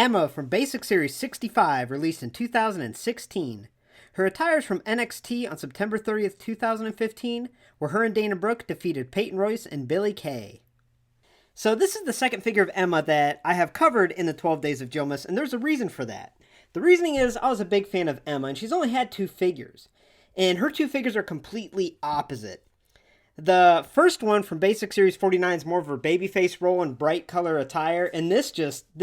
Emma from Basic Series 65, released in 2016. Her attires from NXT on September 30th, 2015, where her and Dana Brooke defeated Peyton Royce and Billie Kay. So this is the second figure of Emma that I have covered in the 12 Days of Jillmas, and there's a reason for that. The reasoning is I was a big fan of Emma, and she's only had 2 figures. And her 2 figures are completely opposite. The first one from Basic Series 49 is more of her babyface role in bright color attire, and this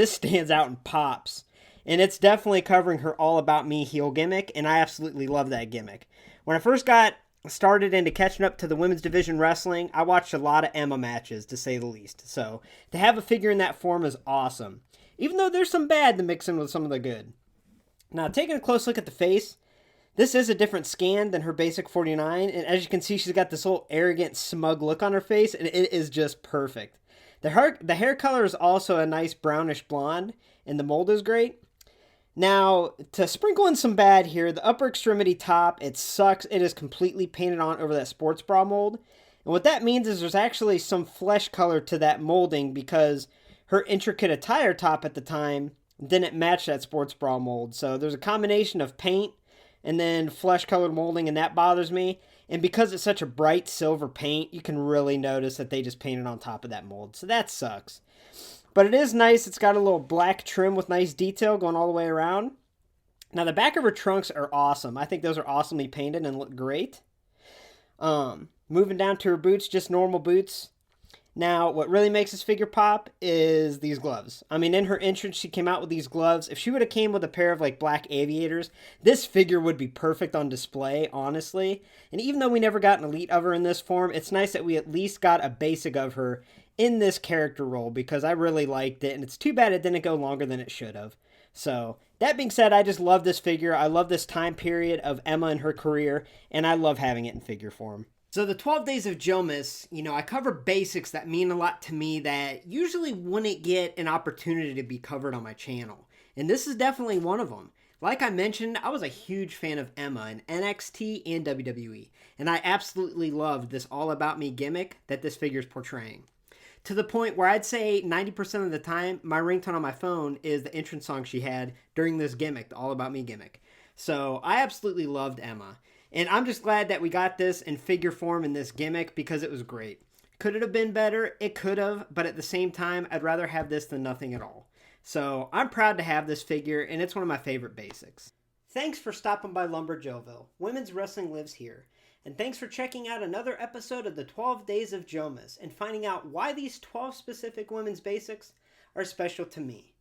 stands out and pops. And it's definitely covering her All About Me heel gimmick, and I absolutely love that gimmick. When I first got started into catching up to the women's division wrestling, I watched a lot of Emma matches, to say the least. So to have a figure in that form is awesome, even though there's some bad to mix in with some of the good. Now, taking a close look at the face, this is a different scan than her basic 49, and as you can see, she's got this whole arrogant, smug look on her face, and it is just perfect. The hair color is also a nice brownish blonde, and the mold is great. Now, to sprinkle in some bad here, the upper extremity top, it sucks. It is completely painted on over that sports bra mold. And what that means is there's actually some flesh color to that molding because her intricate attire top at the time didn't match that sports bra mold. So there's a combination of paint and then flesh colored molding, and that bothers me. And because it's such a bright silver paint, you can really notice that they just painted on top of that mold. So that sucks. But it is nice. It's got a little black trim with nice detail going all the way around. Now, the back of her trunks are awesome. I think those are awesomely painted and look great. Moving down to her boots, just normal boots. Now, what really makes this figure pop is these gloves. I mean, in her entrance, she came out with these gloves. If she would have came with a pair of, like, black aviators, this figure would be perfect on display, honestly. And even though we never got an elite of her in this form, it's nice that we at least got a basic of her in this character role because I really liked it, and it's too bad it didn't go longer than it should have. So, that being said, I just love this figure. I love this time period of Emma and her career, and I love having it in figure form. So the 12 Days of Jillmas, I cover basics that mean a lot to me that usually wouldn't get an opportunity to be covered on my channel. And this is definitely one of them. Like I mentioned, I was a huge fan of Emma in NXT and WWE. And I absolutely loved this All About Me gimmick that this figure is portraying. To the point where I'd say 90% of the time, my ringtone on my phone is the entrance song she had during this gimmick, the All About Me gimmick. So I absolutely loved Emma. And I'm just glad that we got this in figure form in this gimmick because it was great. Could it have been better? It could have, but at the same time, I'd rather have this than nothing at all. So I'm proud to have this figure, and it's one of my favorite basics. Thanks for stopping by Lumberjoville. Women's wrestling lives here. And thanks for checking out another episode of the 12 Days of Jillmas and finding out why these 12 specific women's basics are special to me.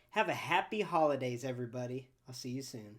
Have a happy holidays, everybody. I'll see you soon.